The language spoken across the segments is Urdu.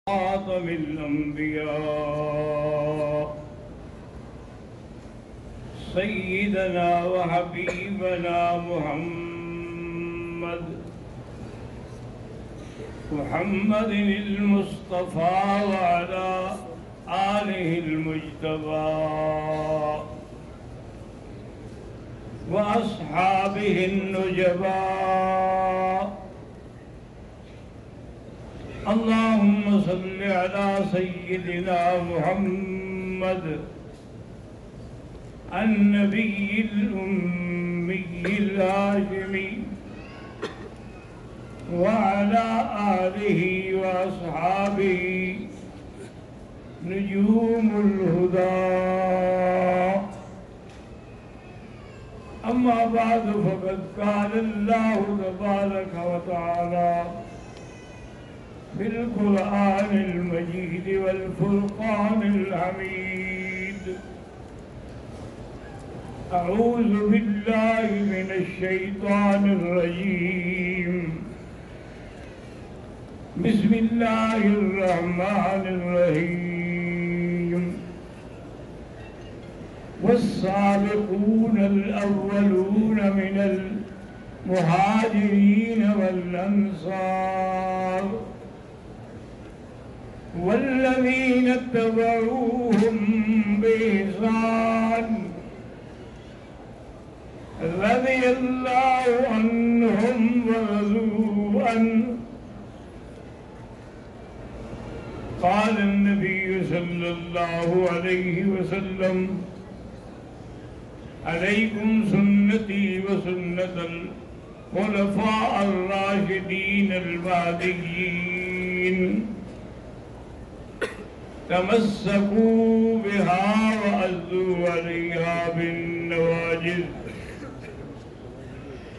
خاتم الأنبياء سيدنا وحبيبنا محمد المصطفى وعلى آله المجتبى وأصحابه النجبى. اللهم صل على سيدنا محمد النبي الأمي الهاشمي وعلى آله وأصحابه نجوم الهدى. أما بعد فقد قال الله تبارك وتعالى في القرآن المجيد والفرقان الحميد: أعوذ بالله من الشيطان الرجيم. بسم الله الرحمن الرحيم. والسابقون الأولون من المهاجرين والأنصار والذين اتبعوهم بإحسان رضي الله عنهم ورضوا عنه. قال النبي صلى الله عليه وسلم: عليكم سنتي وسنة الخلفاء الراشدين المهديين، تمسكوا بها وعضوا عليها بالنواجذ.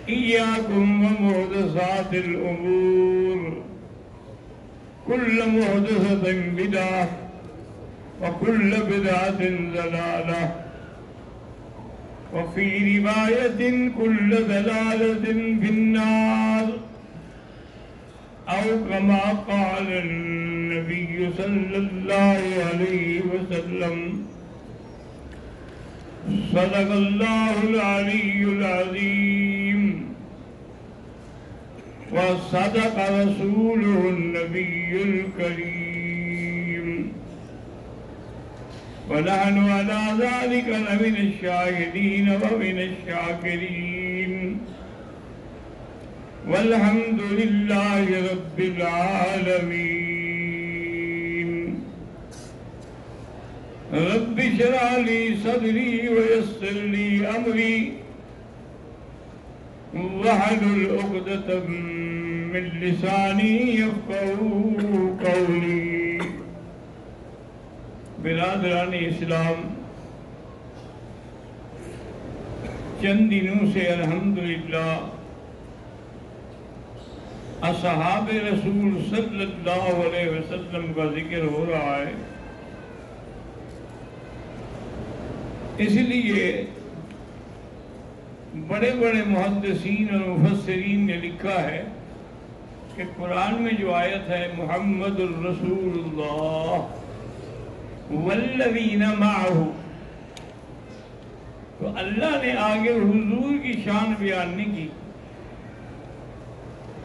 إياكم ومحدثات الأمور، كل محدثة بدعة وكل بدعة ضلالة، وفي رواية كل ضلالة في النار، أو كما قال النبي صلى الله عليه وسلم: صدق الله العلي العظيم، وصدق رسوله النبي الكريم، ونحن على ذلك لمن الشاهدين ومن الشاكرين، والحمد لله رب العالمين. رب اشرح لي صدري ويسر لي أمري واحلل عقدة من لساني يفقهوا قولي. برادران اسلام، چند دنوں سے الحمدللہ اصحاب رسول صلی اللہ علیہ وسلم کا ذکر ہو رہا ہے. اس لیے بڑے بڑے محدثین اور مفسرین نے لکھا ہے کہ قرآن میں جو آیت ہے محمد الرسول اللہ والذین معہ، تو اللہ نے آگے حضور کی شان بیان نہیں کی،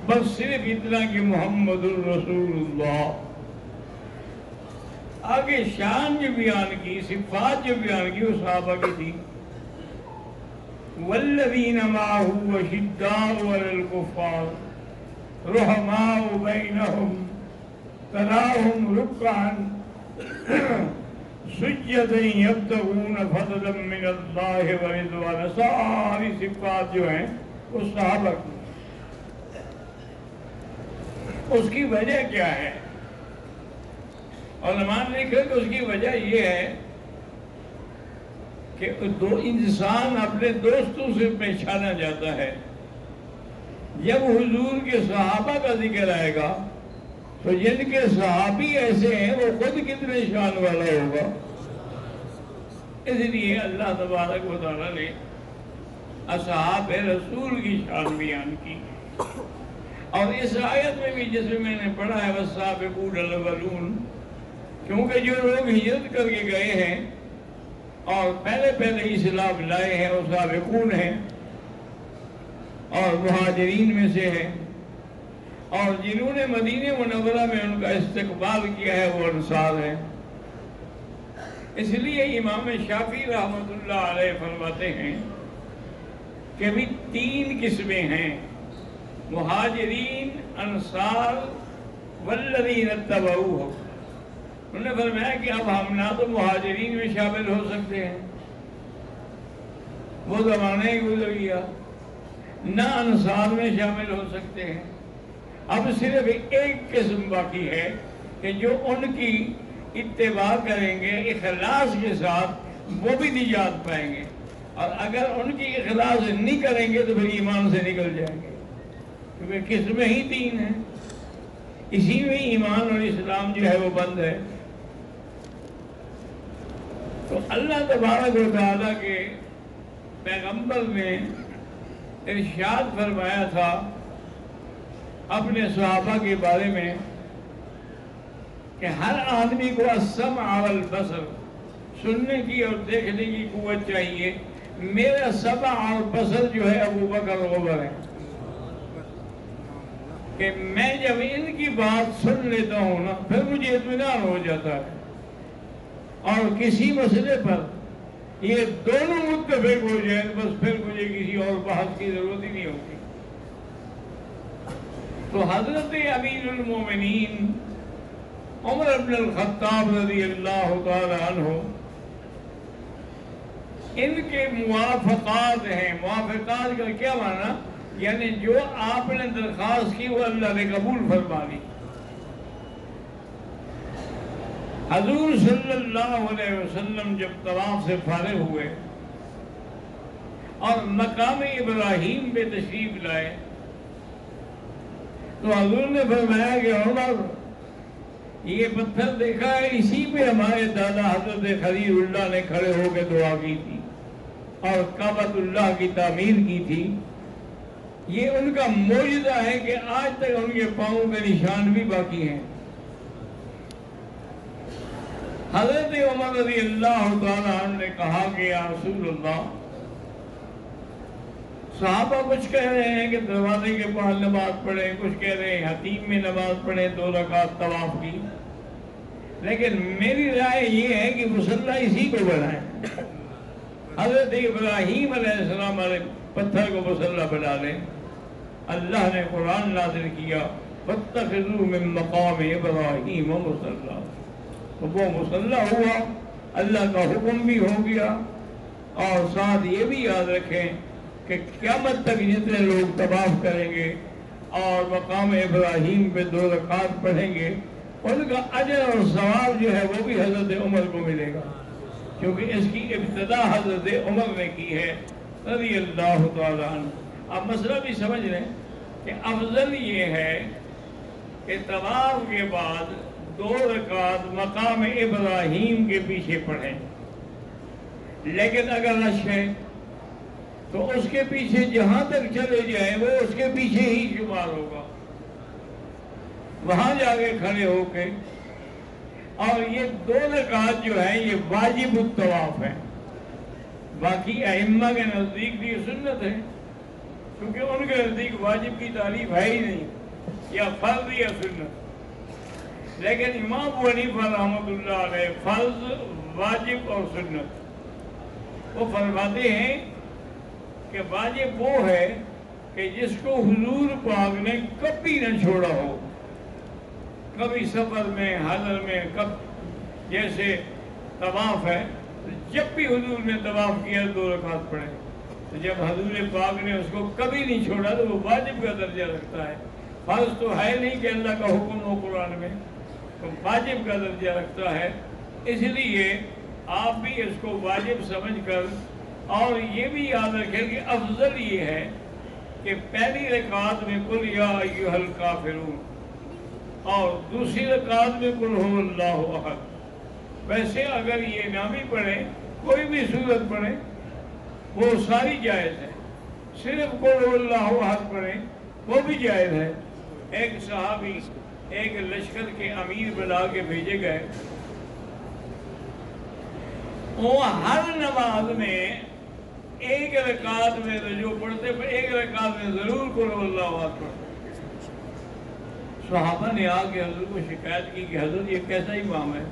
بس صرف اتنا کہ محمد الرسول اللہ. آگے شان جو بیان کی، صفات جو بیان کی، وہ صحابہ کی تھی. والذین معہ اشداء علی الکفار رحماء بینہم تراہم رکعا سجدا یبتغون فضلا من اللہ ورضوانا. ساری صفات جو ہیں وہ صحابہ کی. اس کی وجہ کیا ہے؟ علماء نے لکھا کہ اس کی وجہ یہ ہے کہ دو انسان اپنے دوستوں سے پہچانا جاتا ہے. جب حضور کے صحابہ کا ذکر آئے گا تو جن کے صحابی ایسے ہیں وہ خود کتنے شان والا ہوگا. اس لیے اللہ تبارک و تعالیٰ نے اصحاب رسول کی شان بیان کی. اور اس آیت میں بھی جس میں نے پڑھا ہے والسابقون الاولون، کیونکہ جو لوگ ہجرت کر کے گئے ہیں اور پہلے اسلام لائے ہیں وہ سابقون ہیں اور مہاجرین میں سے ہیں، اور جنہوں نے مدینہ منورہ میں ان کا استقبال کیا ہے وہ انصار ہیں۔ اس لیے امام شافعی رحمۃ اللہ علیہ فرماتے ہیں کہ بھی 3 قسمیں ہیں، مہاجرین، انصار والذین اتبعوہ۔ انہوں نے فرمایا کہ اب ہم نہ تو مہاجرین میں شامل ہو سکتے ہیں، وہ زمانہ ہی گزر گیا، نہ انصار میں شامل ہو سکتے ہیں، اب صرف ایک قسم باقی ہے کہ جو ان کی اتباع کریں گے اخلاص کے ساتھ وہ بھی نجات پائیں گے، اور اگر ان کی اخلاص نہیں کریں گے تو پھر ایمان سے نکل جائیں گے، کیونکہ قسمیں ہی 3 ہیں، اسی میں ایمان اور اسلام جو ہے وہ بند ہے۔ تو اللہ تبارک و تعالیٰ کے پیغمبر نے ارشاد فرمایا تھا اپنے صحابہ کے بارے میں کہ ہر آدمی کو السمع والبصر، سننے کی اور دیکھنے کی قوت چاہیے۔ میرا سمع اور بصر جو ہے ابو بکر و عمر ہے، کہ میں جب ان کی بات سن لیتا ہوں نا پھر مجھے اطمینان ہو جاتا ہے، اور کسی مسئلے پر یہ دونوں متفق ہو جائیں بس پھر مجھے کسی اور بحث کی ضرورت ہی نہیں ہوگی۔ تو حضرت امیر المومنین عمر بن الخطاب رضی اللہ تعالی عنہ، ان کے موافقات ہیں۔ موافقات کا کیا معنی؟ یعنی جو آپ نے درخواست کی وہ اللہ نے قبول فرما لی۔ حضور صلی اللہ علیہ وسلم جب طواف سے فارغ ہوئے اور مقام ابراہیم پہ تشریف لائے تو حضور نے فرمایا کہ عمر یہ پتھر دیکھا ہے، اسی پہ ہمارے دادا حضرت خلیل اللہ نے کھڑے ہو کے دعا کی تھی اور کعبۃ اللہ کی تعمیر کی تھی۔ یہ ان کا معجزہ ہے کہ آج تک ان کے پاؤں کے نشان بھی باقی ہیں۔ حضرت عمر رضی اللہ تعالیٰ عنہ نے کہا کہ یا رسول اللہ، صحابہ کچھ کہہ رہے ہیں کہ دروازے کے پاس نماز پڑھیں، کچھ کہہ رہے ہیں حتیم میں نماز پڑھیں 2 رکعت طواف کی، لیکن میری رائے یہ ہے کہ مصلی اسی کو بنائیں۔ حضرت ابراہیم علیہ السلام والے پتھر کو مصلی بنا لیں۔ اللہ نے قرآن نازل کیا فاتخذوا من مقام ابراہیم مصلی، تو وہ مصلی ہوا، اللہ کا حکم بھی ہو گیا۔ اور ساتھ یہ بھی یاد رکھیں کہ قیامت تک جتنے لوگ طواف کریں گے اور مقام ابراہیم پہ 2 رکعت پڑھیں گے ان کا اجر اور ثواب جو ہے وہ بھی حضرت عمر کو ملے گا، کیونکہ اس کی ابتدا حضرت عمر نے کی ہے رضی اللہ تعالیٰ عنہ۔ اب مسئلہ بھی سمجھ لیں کہ افضل یہ ہے کہ طواف کے بعد 2 رکعت مقام ابراہیم کے پیچھے پڑھیں، لیکن اگر رش ہے تو اس کے پیچھے جہاں تک چلے جائیں وہ اس کے پیچھے ہی شمار ہوگا، وہاں جا کے کھڑے ہو کے۔ اور یہ 2 رکعت جو ہیں یہ واجب الطواف ہے، باقی ائمہ کے نزدیک بھی سنت ہے، کیونکہ ان کے نزدیک واجب کی تعریف ہے ہی نہیں، یا فرض یا سنت۔ لیکن امام ابو حنیفہ رحمۃ اللہ علیہ فرض، واجب اور سنت، وہ فرماتے ہیں کہ واجب وہ ہے کہ جس کو حضور پاک نے کبھی نہ چھوڑا ہو، کبھی سفر میں، حضر میں، جیسے طواف ہے، جب بھی حضور نے طواف کیا 2 رکعت پڑھے، تو جب حضور پاک نے اس کو کبھی نہیں چھوڑا تو وہ واجب کا درجہ رکھتا ہے۔ فرض تو ہے نہیں کہ اللہ کا حکم ہو قرآن میں، تو واجب کا درجہ رکھتا ہے۔ اس لیے آپ بھی اس کو واجب سمجھ کر، اور یہ بھی یاد رکھیں کہ افضل یہ ہے کہ پہلی رکعت میں قل یا ایھا الکافرون اور دوسری رکعت میں قل ھو اللہ احد۔ ویسے اگر یہ نہ بھی پڑھیں، کوئی بھی سورت پڑھیں وہ ساری جائز ہے، صرف قل ھو اللہ احد پڑھیں وہ بھی جائز ہے، ایک صحابی ایک لشکر کے امیر بنا کے بھیجے گئے، وہ ہر نماز میں ایک رکعت میں رجوع پڑھتے، پر ایک رکعت میں ضرور قل اللہ احد پڑھتے۔ صحابہ نے آ کے حضور کو شکایت کی کہ حضرت یہ کیسا امام ہے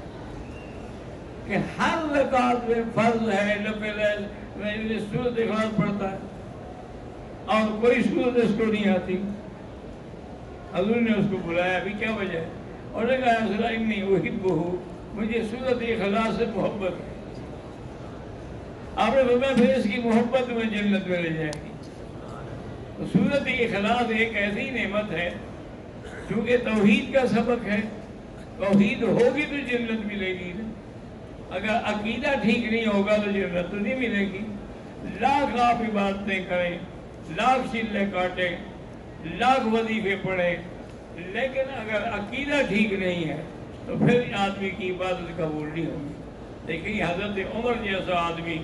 کہ ہر رکعت میں فرض ہے، نفل ہے، سورۃ اخلاص پڑھتا ہے اور کوئی سورت اس کو نہیں آتی۔ حضور نے اس کو بلایا، ابھی کیا وجہ ہے؟ اور نے کہا رسول اللہ انی احبہ، مجھے سورۃ اخلاص سے محبت ہے۔ آپ نے فرمایا پھر اس کی محبت میں جنت میں لے جائے گی۔ تو سورۃ اخلاص ایک ایسی نعمت ہے، چونکہ توحید کا سبق ہے، توحید ہوگی تو جنت ملے گی۔ اگر عقیدہ ٹھیک نہیں ہوگا تو جنت تو نہیں ملے گی۔ لاکھ آپ عبادتیں کریں، لاکھ چلے کاٹیں، لاکھ وظیفے پڑھیں، لیکن اگر عقیدہ ٹھیک نہیں ہے تو پھر آدمی کی عبادت قبول نہیں ہوگی۔ دیکھیے حضرت عمر جیسا آدمی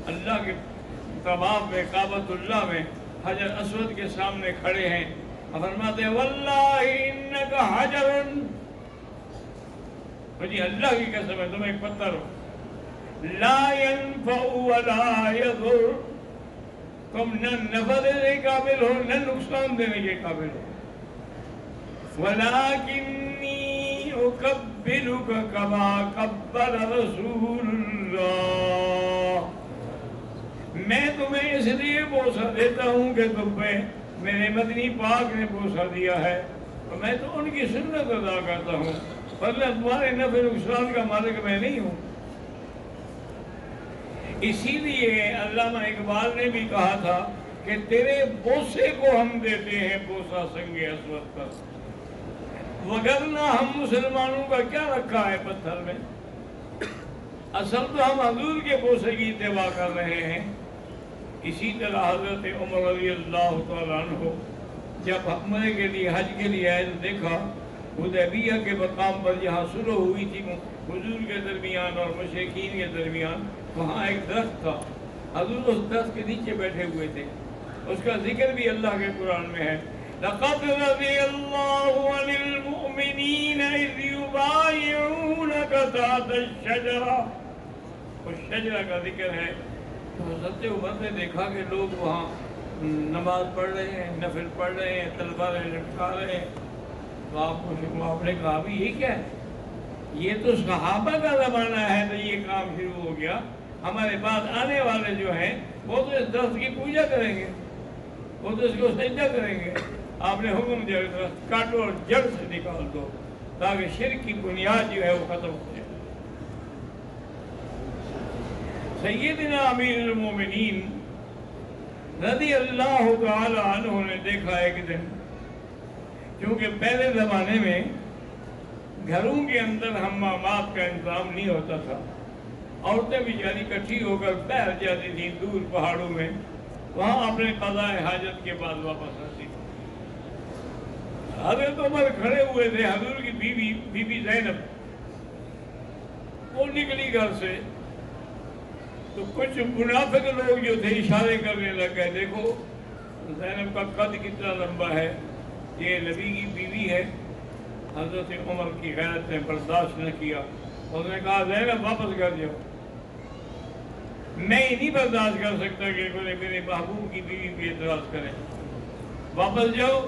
اللہ کے طواف میں، کعبۃ اللہ میں حجر اسود کے سامنے کھڑے ہیں، فرماتے ہیں واللہ انک حجر، مجھے اللہ کی قسم ہے تم ایک پتھر ہو، لا ينفع ولا يضر، تم نہ نفع دینے کے قابل ہو نہ نقصان دینے کے قابل ہو، ولکنی اکبلک کما قبل رسول اللہ، میں تمہیں اس لیے بوسہ دیتا ہوں کہ تم پہ میرے مدنی پاک نے بوسہ دیا ہے، تو میں تو ان کی سنت ادا کرتا ہوں، ورنہ تمہارے نفع نقصان کا مالک میں نہیں ہوں۔ اسی لیے علامہ اقبال نے بھی کہا تھا کہ تیرے بوسے کو ہم دیتے ہیں بوسہ سنگ اسود پر، وگرنہ ہم مسلمانوں کا کیا رکھا ہے پتھر میں؟ اصل تو ہم حضور کے بوسے کی اتباع کر رہے ہیں۔ اسی طرح حضرت عمر رضی اللہ تعالیٰ عنہ جب عمرے کے لیے، حج کے لیے آئے تو دیکھا حدیبیہ کے مقام پر جہاں صلح ہوئی تھی حضور کے درمیان اور مشرکین کے درمیان، وہاں ایک درخت تھا، حضور اس درخت کے نیچے بیٹھے ہوئے تھے، اس کا ذکر بھی اللہ کے قرآن میں ہے، لَقَدْ رَضِيَ اللَّهُ عَنِ الْمُؤْمِنِينَ إِذْ يُبَايِعُونَكَ تَحْتَ الشَّجَرَةِ، اس شجرہ کا ذکر ہے۔ تو حضرت عمر نے دیکھا کہ لوگ وہاں نماز پڑھ رہے ہیں، نفل پڑھ رہے ہیں، تلواریں لٹکا رہے ہیں، تو آپ نے کہا بھی یہ کیا ہے؟ یہ تو صحابہ کا زمانہ ہے تو یہ کام شروع ہو گیا، ہمارے بعد آنے والے جو ہیں وہ تو اس درخت کی پوجا کریں گے، وہ تو اس کو سجدہ کریں گے۔ آپ نے حکم دیا درخت کاٹو اور جڑ سے نکال دو تاکہ شرک کی بنیاد جو ہے وہ ختم ہو جائے۔ سیدنا امیر المومنین رضی اللہ تعالی عنہ نے دیکھا ایک دن، کیونکہ پہلے زمانے میں گھروں کے اندر حمامات کا انتظام نہیں ہوتا تھا، عورتیں بیچاری اکٹھی ہو کر بیٹھ جاتی تھیں دور پہاڑوں میں، وہاں اپنے قضاء حاجت کے بعد واپس آتی تھی۔ حضرت عمر کھڑے ہوئے تھے، حضور کی بی بی زینب وہ نکلی گھر سے، تو کچھ منافق لوگ جو تھے اشارے کرنے لگ گئے، دیکھو زینب کا قد کتنا لمبا ہے، یہ نبی کی بیوی ہے۔ حضرت عمر کی غیرت نے برداشت نہ کیا، اس نے کہا زینب واپس کر جاؤ، میں ہی نہیں برداشت کر سکتا کہ کوئی میرے محبوب کی بیوی پہ اعتراض کرے، واپس جاؤ۔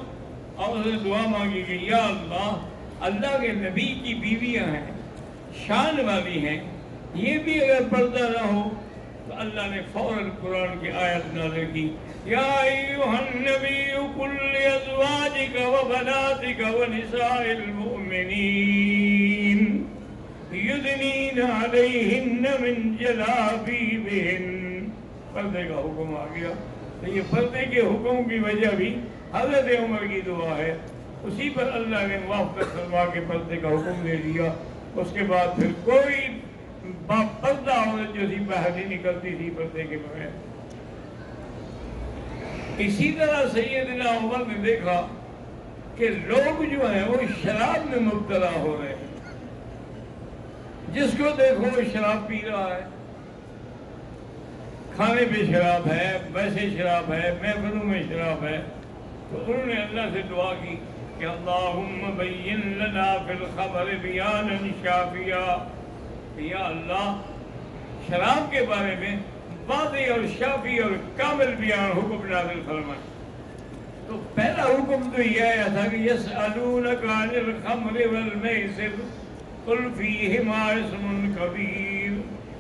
اور اس نے دعا مانگی کہ یا اللہ، اللہ کے نبی کی بیویاں ہیں، شان والی ہیں، یہ بھی اگر پردہ نہ ہو تو اللہ نے فوراً قرآن کی آیت نازل کی، یا ایھا النبی قل لازواجک وبناتک ونساء المؤمنین یدنین علیہن من جلابیبہن، پردے کا حکم آ گیا۔ تو یہ پردے کے حکم کی وجہ بھی حضرت عمر کی دعا ہے، اسی پر اللہ نے موافقت فرما کے پردے کا حکم دے دیا۔ اس کے بعد پھر کوئی پردہ عورت جو تھی باہر نہیں نکلتی تھی پردے کے بغیر۔ اسی طرح سیدنا عمر نے دیکھا کہ لوگ جو ہیں وہ شراب میں مبتلا ہو رہے ہیں، جس کو دیکھو وہ شراب پی رہا ہے، کھانے پہ شراب ہے، ویسے شراب ہے، محفلوں میں شراب ہے۔ تو انہوں نے اللہ سے دعا کی کہ اللہم بین لنا فی الخمر بیانا شافیا، یا اللہ شراب کے بارے میں واضح اور شافی اور کامل بیان حکم نازل فرمائے۔ تو پہلا حکم تو یہ آیا تھا کہ یسألونک عن الخمر والمیسر قل فیہما اسم کبیر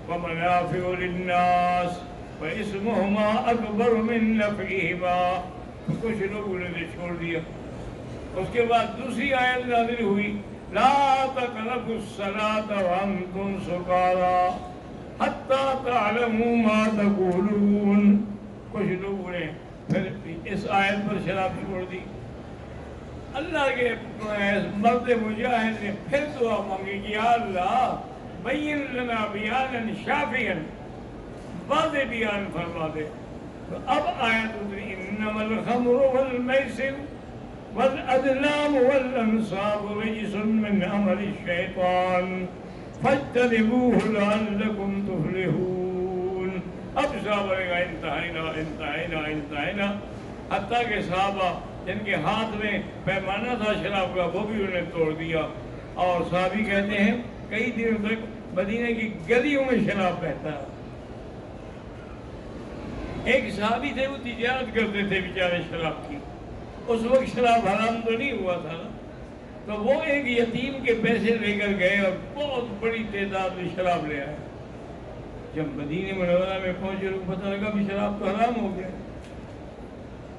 ومنافع للناس واسمہما اکبر من نفعہما۔ کچھ لوگوں نے چھوڑ دیا۔ اس کے بعد دوسری آیت نازل ہوئی، لا تقربوا الصلاة وانتم سکارا حتی تعلموا ما تقولون۔ کچھ لوگوں نے پھر اس آیت پر شراب چھوڑ دی۔ اللہ کے مرد مجاہد نے پھر دعا مانگی کہ یا اللہ بین لنا بیانا شافیا، واضح بیان فرما دے۔ تو اب آیت اتری، انما الخمر والمیسر والازلام والانصاب رجس من عمل الشیطان فاجتنبوه لعلکم تفلحون۔ اب صحابہ نے کہا انتہینا انتہینا انتہینا، حتیٰ کہ صحابہ جن کے ہاتھ میں پیمانہ تھا شراب کا وہ بھی انہوں نے توڑ دیا، اور صحابی کہتے ہیں کئی دنوں تک مدینہ کی گلیوں میں شراب بہتا ہے۔ ایک صحابی تھے، وہ تجارت کرتے تھے بیچارے شراب کی، اس وقت شراب حرام تو نہیں ہوا تھا، تو وہ ایک یتیم کے پیسے لے کر گئے اور بہت بڑی تعداد میں شراب لے آئے۔ جب مدینہ منورہ میں پہنچے لوگ پتہ لگا بھی شراب تو حرام ہو گیا۔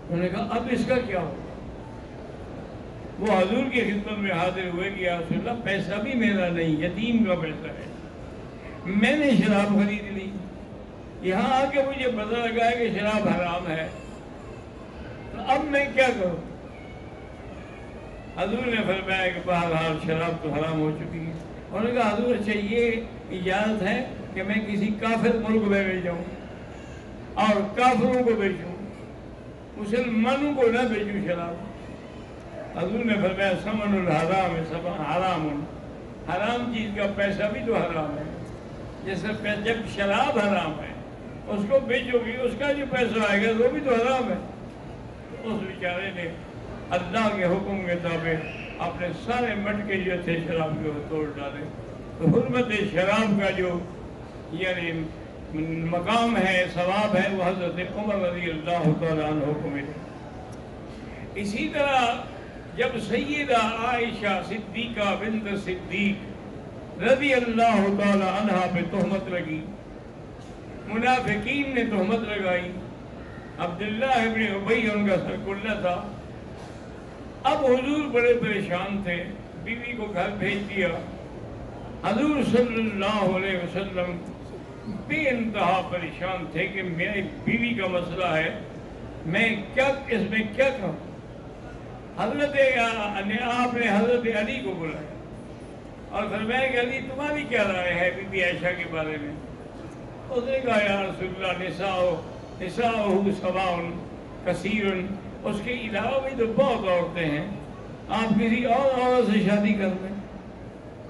انہوں نے کہا اب اس کا کیا ہوگا؟ وہ حضور کی خدمت میں حاضر ہوئے کہ یا رسول اللہ پیسہ بھی میرا نہیں، یتیم کا پیسہ ہے، میں نے شراب خرید لی، یہاں آ کے مجھے پتہ لگا ہے کہ شراب حرام ہے، تو اب میں کیا کروں؟ حضور نے فرمایا کہ بہرحال شراب تو حرام ہو چکی ہے۔ انہوں نے کہا حضور اچھا یہ اجازت ہے کہ میں کسی کافر ملک میں لے جاؤں اور کافروں کو بیچوں، مسلمانوں کو نہ بیچوں شراب؟ حضور نے فرمایا ثمن الحرام حرام، حرام چیز کا پیسہ بھی تو حرام ہے، جیسے جب شراب حرام ہے اس کو بیچو گی، اس کا جو پیسہ آئے گا وہ بھی تو حرام ہے۔ تو اس بیچارے نے اللہ کے حکم کے تابع اپنے سارے مٹکے جو تھے شراب کے وہ توڑ ڈالے۔ تو حرمت شراب کا جو یعنی مقام ہے، ثواب ہے، وہ حضرت عمر رضی اللہ تعالیٰ عنہ کو ملے۔ اسی طرح جب سیدہ عائشہ صدیقہ بنت صدیق رضی اللہ تعالیٰ عنہ پہ تہمت لگی، منافقین نے تہمت لگائی، عبداللہ ابن ابی ان کا سرکلہ تھا۔ اب حضور بڑے پریشان تھے، بیوی کو گھر بھیج دیا۔ حضور صلی اللہ علیہ وسلم بے انتہا پریشان تھے کہ میری بیوی کا مسئلہ ہے، میں کیا اس میں کیا کروں؟ حضرت آپ نے حضرت علی کو بلایا اور فرمایا کہ علی تمہاری کیا رائے ہے بی بی عائشہ کے بارے میں؟ اس نے کہا یا رسول اللہ نساؤہ سواء کثیر، اس کے علاوہ بھی تو بہت عورتیں ہیں، آپ کسی اور عورت سے شادی کر لیں،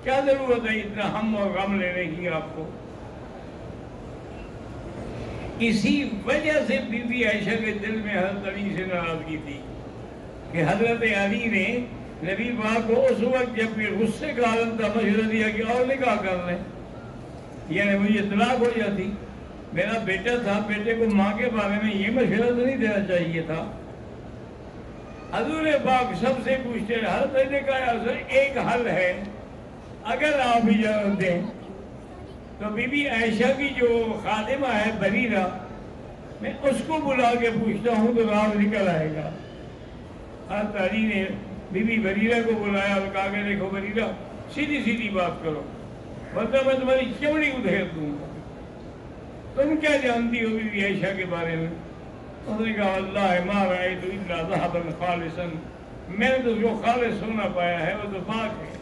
کیا ضرورت ہے اتنا ہم اور غم لینے کی آپ کو؟ اسی وجہ سے بی بی عائشہ کے دل میں حضرت علی سے ناراضگی تھی کہ حضرت علی نے نبی پاک کو اس وقت جب یہ غصے کا عالم تھا مشورہ دیا کہ اور نکاح کر لیں، یعنی مجھے طلاق ہو جاتی، میرا بیٹا تھا، بیٹے کو ماں کے بارے میں یہ مشورہ تو نہیں دینا چاہیے تھا۔ حضور پاک سب سے پوچھتے ہیں، حضرت علی نے کہا ایک حل ہے، اگر آپ اجازت دیں تو بی بی عائشہ کی جو خادمہ ہے بریرہ، میں اس کو بلا کے پوچھتا ہوں تو راز نکل آئے گا۔ حضرت علی نے بی بی بریرہ کو بلایا اور کہا کہ دیکھو بریرہ سیدھی سیدھی بات کرو ورنہ میں تمہاری چمڑی ادھیر دوں گا، تم کیا جانتی ہو بی بی عائشہ کے بارے میں؟ اس نے کہا اللہ ما رأیت الا ذهبا خالصا، میں نے تو جو خالص سونا پایا ہے وہ تو پاک ہے،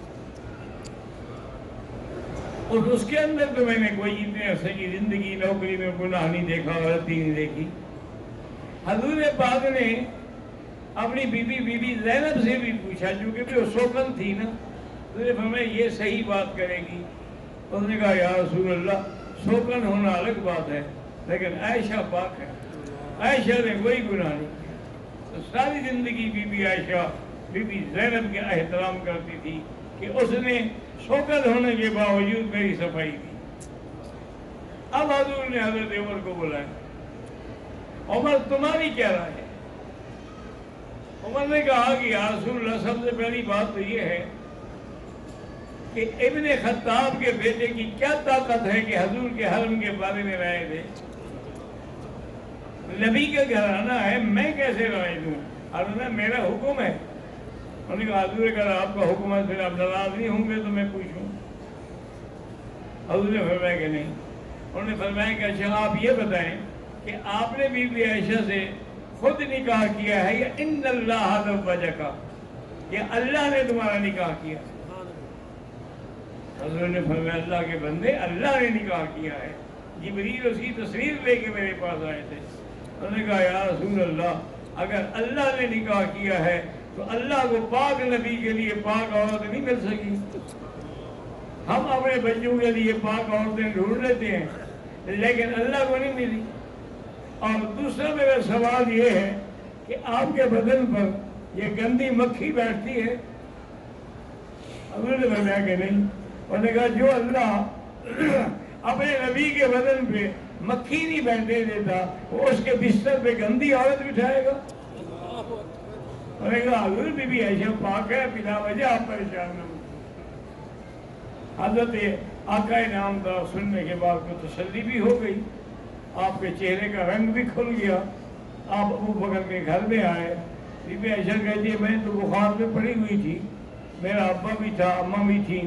اور اس کے اندر تو میں نے کوئی اتنے عرصے کی زندگی نوکری میں گناہ نہیں دیکھا، غلطی نہیں دیکھی۔ حضور پاک نے اپنی بی بی زینب سے بھی پوچھا، چونکہ بھی وہ سوکن تھی نا، حضور نے فرمایا یہ صحیح بات کرے گی؟ اس نے کہا یا رسول اللہ سوکن ہونا الگ بات ہے لیکن عائشہ پاک ہے، عائشہ نے کوئی گناہ نہیں کیا۔ تو ساری زندگی بی بی عائشہ بی بی زینب کا احترام کرتی تھی کہ اس نے شوکت ہونے کے باوجود میری صفائی کی۔ اب حضور نے حضرت عمر کو بلایا، عمر تمہاری کیا رائے ہے؟ عمر نے کہا کہ یا رسول اللہ، سب سے پہلی بات تو یہ ہے کہ ابن خطاب کے بیٹے کی کیا طاقت ہے کہ حضور کے حرم کے بارے میں رائے دے؟ نبی کا گھرانہ ہے، میں کیسے رائے دوں؟ حضور نے میرا حکم ہے۔ انہوں نے کہا حضور اگر آپ کا حکم ہے پھر آپ ناراض نہیں ہوں گے تو میں پوچھوں؟ حضور نے فرمایا کہ نہیں۔ انہوں نے فرمایا کہ اچھا آپ یہ بتائیں کہ آپ نے بی بی عائشہ سے خود نکاح کیا ہے یا ان اللہ زوجک، یا اللہ نے تمہارا نکاح کیا؟ حضور نے فرمایا اللہ کے بندے، اللہ نے نکاح کیا ہے۔ جبریل اس کی تصویر لے کے میرے پاس آئے تھے۔ انہوں نے کہا یا رسول اللہ، اگر اللہ نے نکاح کیا ہے تو اللہ کو پاک نبی کے لیے پاک عورت نہیں مل سکی؟ ہم اپنے بچوں کے لیے پاک عورتیں ڈھونڈ لیتے ہیں لیکن اللہ کو نہیں ملی۔ اور دوسرا میرا سوال یہ ہے کہ آپ کے بدن پر یہ گندی مکھی بیٹھتی ہے؟ حضور نے فرمایا کہ نہیں۔ انہوں نے کہا جو اللہ اپنے نبی کے بدن پہ مکھی نہیں بیٹھنے دیتا وہ اس کے بستر پہ گندی عورت بٹھائے گا؟ انہوں نے کہا حضور بی بی عائشہ پاک ہے، بلا وجہ آپ پریشان نہ ہوں۔ حضرت آقا نامدار سننے کے بعد کو تسلی بھی ہو گئی، آپ کے چہرے کا رنگ بھی کھل گیا۔ آپ ابو بکر کے گھر میں آئے، بی بی عائشہ کہتی ہے میں تو بخار میں پڑی ہوئی تھی، میرا ابا بھی تھا، اماں بھی تھی۔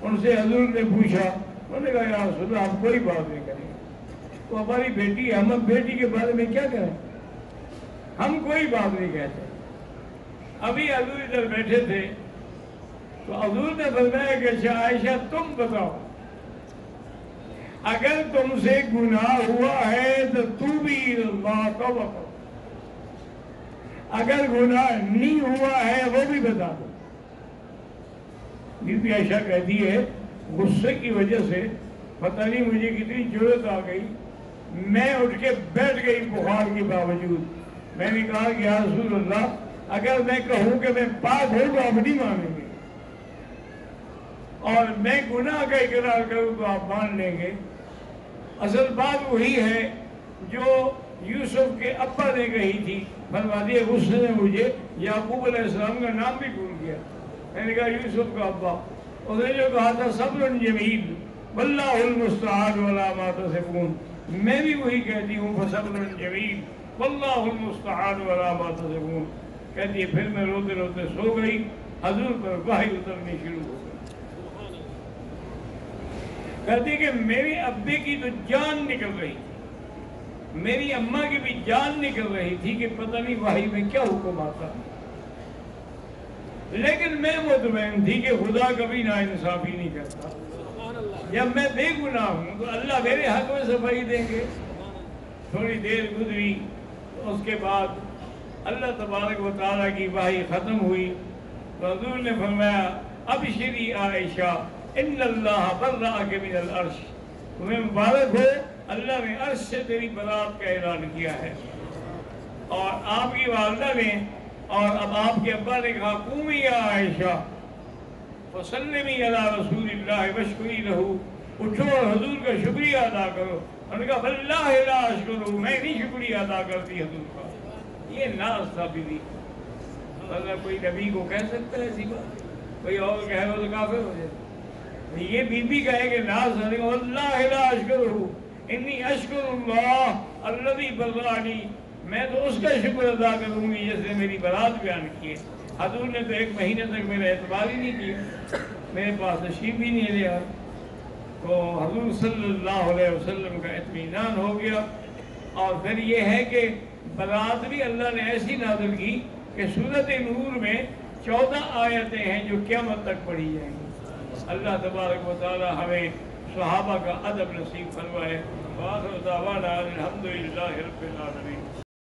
ان سے حضور نے پوچھا، انہوں نے کہا یا رسول اللہ آپ کوئی بات نہیں کریں، تو ہماری بیٹی ہے، ہم بیٹی کے بارے میں کیا کریں؟ ہم کوئی بات نہیں کہتے۔ ابھی حضور ادھر بیٹھے تھے تو حضور نے فرمایا کہ اچھا عائشہ تم بتاؤ، اگر تم سے گناہ ہوا ہے تو توبی اللہ توبہ کرو، اگر گناہ نہیں ہوا ہے وہ بھی بتا دو۔ بی بی عائشہ کہتی ہے غصے کی وجہ سے پتہ نہیں مجھے کتنی جرأت آ گئی، میں اٹھ کے بیٹھ گئی بخار کے باوجود۔ میں نے کہا کہ یا رسول اللہ اگر میں کہوں کہ میں پاک ہوں تو آپ نہیں مانیں گے، اور میں گناہ کا اقرار کروں تو آپ مان لیں گے۔ اصل بات وہی ہے جو یوسف کے ابا نے کہی تھی، فرما دیا غصے نے مجھے یعقوب علیہ السلام کا نام بھی بھول گیا۔ میں نے کہا یوسف کا ابا، اس نے جو کہا تھا صبر جمیل واللہ المستعان علی ما تصفون، میں بھی وہی کہتی ہوں فصبر جمیل واللہ المستعان علی ما تصفون۔ کہتی ہے پھر میں روتے روتے سو گئی، حضور پر وحی اترنی شروع ہو گئی۔ کہتی کہ میری ابے کی تو جان نکل رہی تھی، میری اماں کی بھی جان نکل رہی تھی کہ پتہ نہیں وحی میں کیا حکم آتا، لیکن میں مطمئن تھی کہ خدا کبھی ناانصافی نہیں کرتا۔ جب میں بے گناہ ہوں تو اللہ میرے حق میں صفائی دیں گے۔ تھوڑی دیر گزری تو اس کے بعد اللہ تبارک و تعالیٰ کی وحی ختم ہوئی تو حضور نے فرمایا ابشری عائشہ ان اللہ برأک من العرش، تمہیں مبارک ہو، اللہ نے عرش سے تیری برات کا اعلان کیا ہے۔ اور آپ کی والدہ نے اور اب آپ کے ابا نے کہا قومی یا عائشہ فسلمی علی رسول اللہ واشکری لہ، اٹھو اور حضور کا شکریہ ادا کرو۔ انہوں نے کہا واللہ لا اشکرہ، میں نہیں شکریہ ادا کرتی حضور کا۔ یہ ناز تھا بیوی، مطلب کوئی نبی کو کہہ سکتا ہے ایسی بات؟ کوئی اور کہے وہ تو کافر ہو جائے۔ یہ بیوی کہے کہ ناز تھا، واللہ لا اشکرہ انی اشکر اللہ الذی برانی، میں تو اس کا شکر ادا کروں گی جس نے میری برات بیان کی ہے۔ حضور نے تو 1 مہینے تک میرا اعتبار ہی نہیں کیا، میرے پاس تشریف بھی نہیں لیا۔ تو حضور صلی اللہ علیہ وسلم کا اطمینان ہو گیا۔ اور پھر یہ ہے کہ برات بھی اللہ نے ایسی نازل کی کہ سورۃ نور میں 14 آیتیں ہیں جو قیامت تک پڑھی جائیں گی۔ اللہ تبارک و تعالی ہمیں صحابہ کا ادب نصیب فرمائے۔ وآخر دعوانا الحمدللہ رب العالمین۔